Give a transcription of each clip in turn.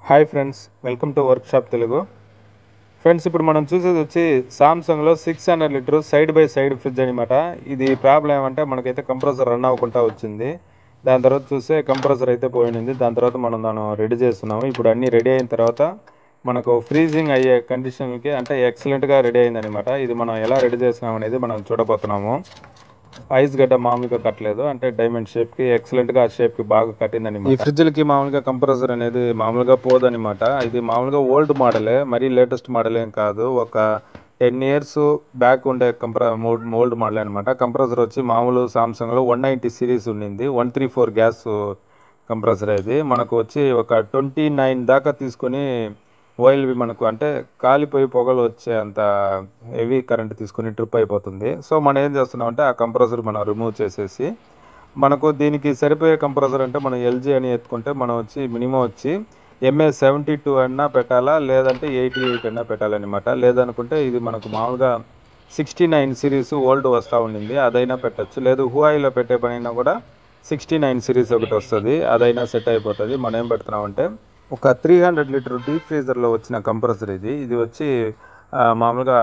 Hi friends, welcome to workshop Telugu. Friends, ఇప్పుడు మనం చూసేది వచ్చి సామ్సంగ్లో 600 litre side by side fridge అనమాట. ఇది ప్రాబ్లం ఏమంటే మనకైతే కంప్రెసర్ రన్ అవ్వకుండా వచ్చింది. దాని తర్వాత చూస్తే కంప్రెసర్ అయితే పోయింది. దాని తర్వాత మనం దాన్ని రెడీ చేస్తున్నాము. ఇప్పుడు అన్నీ రెడీ అయిన తర్వాత మనకు ఫ్రీజింగ్ అయ్యే కండిషన్కి అంటే ఎక్సలెంట్గా రెడీ అయిందనమాట. ఇది మనం ఎలా రెడీ చేస్తున్నాం అనేది మనం చూడబోతున్నాము. ఐస్ గడ్డ మామూలుగా కట్టలేదు, అంటే డైమండ్ షేప్కి ఎక్సలెంట్గా ఆ షేప్కి బాగా కట్టిందనమాట. ఈ ఫ్రిడ్జ్లకి మామూలుగా కంప్రెసర్ అనేది మామూలుగా పోదనమాట. ఇది మామూలుగా ఓల్డ్ మోడలే, మరీ లేటెస్ట్ మోడల్ ఏం కాదు. ఒక 10 ఇయర్స్ బ్యాక్ ఉండే ఓల్డ్ మోడల్ అనమాట. కంప్రెసర్ వచ్చి మామూలు సామ్సంగ్లో 190 సిరీస్ ఉండింది. 134 గ్యాస్ కంప్రెసర్. ఇది మనకు వచ్చి ఒక 29 దాకా తీసుకొని ఓఎల్వి మనకు అంటే కాలిపోయి పొగలు వచ్చే అంత హెవీ కరెంట్ తీసుకొని ట్రిప్ అయిపోతుంది. సో మనం ఏం చేస్తున్నాం అంటే ఆ కంప్రెసర్ మనం రిమూవ్ చేసేసి మనకు దీనికి సరిపోయే కంప్రెసర్ అంటే మనం ఎల్జీ అని ఎత్తుకుంటే మనం వచ్చి మినిమం వచ్చి MA72 అన్నా పెట్టాలా, లేదంటే 88 అన్నా పెట్టాలన్నమాట. లేదనుకుంటే ఇది మనకు మామూలుగా 69 సిరీస్ ఓల్డ్ వస్తూ ఉండింది, అదైనా పెట్టచ్చు. లేదు హువాయిలో పెట్టే పనైనా కూడా 69 సిరీస్ ఒకటి వస్తుంది, అదైనా సెట్ అయిపోతుంది. మనం ఏం పెడుతున్నామంటే ఒక 300 లీటర్ డీప్ ఫ్రీజర్లో వచ్చిన కంప్రెసర్ ఇది వచ్చి మామూలుగా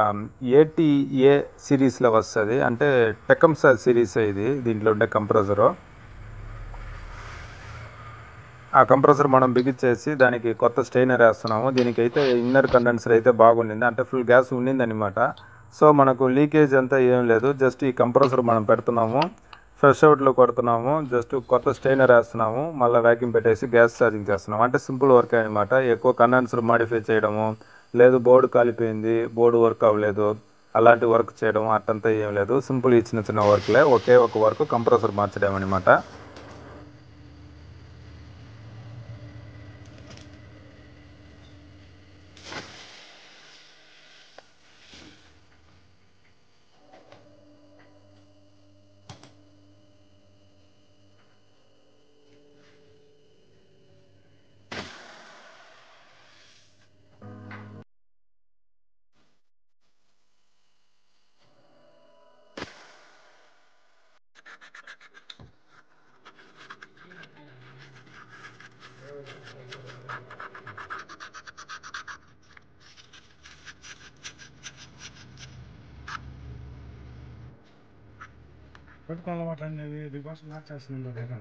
80A సిరీస్లో వస్తుంది, అంటే టెకంసా సిరీస్ ఇది దీంట్లో ఉండే కంప్రెసరు. ఆ కంప్రెసర్ మనం బిగించేసి దానికి కొత్త స్టెయినర్ వేస్తున్నాము. దీనికైతే ఇన్నర్ కండెన్సర్ అయితే బాగుండింది, అంటే ఫుల్ గ్యాస్ ఉండింది అనమాట. సో మనకు లీకేజ్ అంతా ఏం లేదు. జస్ట్ ఈ కంప్రెసర్ మనం పెడుతున్నాము, ఫ్రెష్ అవుట్లో కొడుతున్నాము, జస్ట్ కొత్త స్టెయినర్ వేస్తున్నాము, మళ్ళీ వ్యాక్యూమ్ పెట్టేసి గ్యాస్ ఛార్జింగ్ చేస్తున్నాము. అంటే సింపుల్ వర్క్ అనమాట. ఎక్కువ కండెన్సర్ మాడిఫై చేయడము, లేదు బోర్డు కాలిపోయింది, బోర్డు వర్క్ అవ్వలేదు, అలాంటి వర్క్ చేయడం అట్టంతా ఏం లేదు. సింపుల్ ఈ చిన్న చిన్న వర్క్లే, ఒకే ఒక వర్క్ కంప్రెసర్ మార్చడం అనమాట. పెట్టుకోవాలన్నమాట అనేది రివర్స్ మార్చేస్తుంది కదా.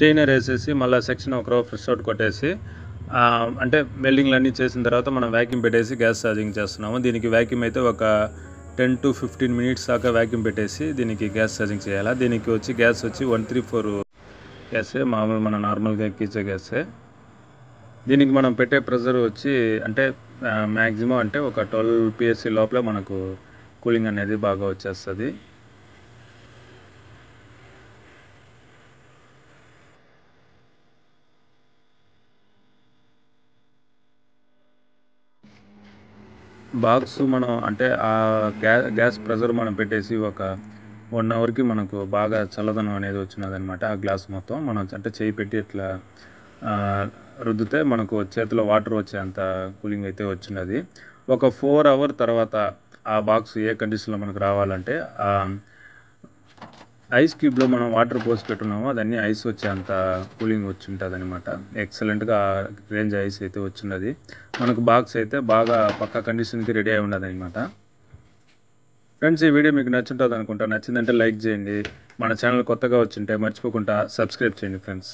స్టెయినర్ వేసేసి మళ్ళీ సెక్షన్ ఒక రో ఫ్రెష్ అవుట్ కొట్టేసి అంటే వెల్డింగ్లు అన్నీ చేసిన తర్వాత మనం వ్యాక్యూమ్ పెట్టేసి గ్యాస్ ఛార్జింగ్ చేస్తున్నాము. దీనికి వ్యాక్యూమ్ అయితే ఒక 10 to 15 మినిట్స్ దాకా వ్యాక్యూమ్ పెట్టేసి దీనికి గ్యాస్ ఛార్జింగ్ చేయాలి. దీనికి వచ్చి గ్యాస్ వచ్చి 134 గ్యాసే, మామూలు మన నార్మల్గా ఎక్కించే గ్యాసే. దీనికి మనం పెట్టే ప్రెషర్ వచ్చి అంటే మ్యాక్సిమం అంటే ఒక 12 PSI లోపల మనకు కూలింగ్ అనేది బాగా వచ్చేస్తుంది. బాక్స్ మనం అంటే ఆ గ్యాస్ ప్రెషర్ మనం పెట్టేసి ఒక 1 అవర్కి మనకు బాగా చల్లదనం అనేది వచ్చినదనమాట. ఆ గ్లాస్ మొత్తం మనం అంటే చేయి పెట్టి ఇట్లా రుద్దితే మనకు చేతిలో వాటర్ వచ్చేంత కూలింగ్ అయితే వచ్చినది. ఒక 4 అవర్ తర్వాత ఆ బాక్స్ ఏ కండిషన్లో మనకు రావాలంటే ఐస్ క్యూబ్లో మనం వాటర్ పోసి పెట్టున్నామో అదన్నీ ఐస్ వచ్చేంత కూలింగ్ వచ్చి ఉంటుంది అనమాట. ఎక్సలెంట్గా రేంజ్ ఐస్ అయితే వచ్చినది. మనకు బాక్స్ అయితే బాగా పక్కా కండిషన్కి రెడీ అయి ఉన్నది అనమాట. ఫ్రెండ్స్, ఈ వీడియో మీకు నచ్చుంటుంది అనుకుంటా. నచ్చిందంటే లైక్ చేయండి. మన ఛానల్ కొత్తగా వచ్చింటే మర్చిపోకుండా సబ్స్క్రైబ్ చేయండి ఫ్రెండ్స్.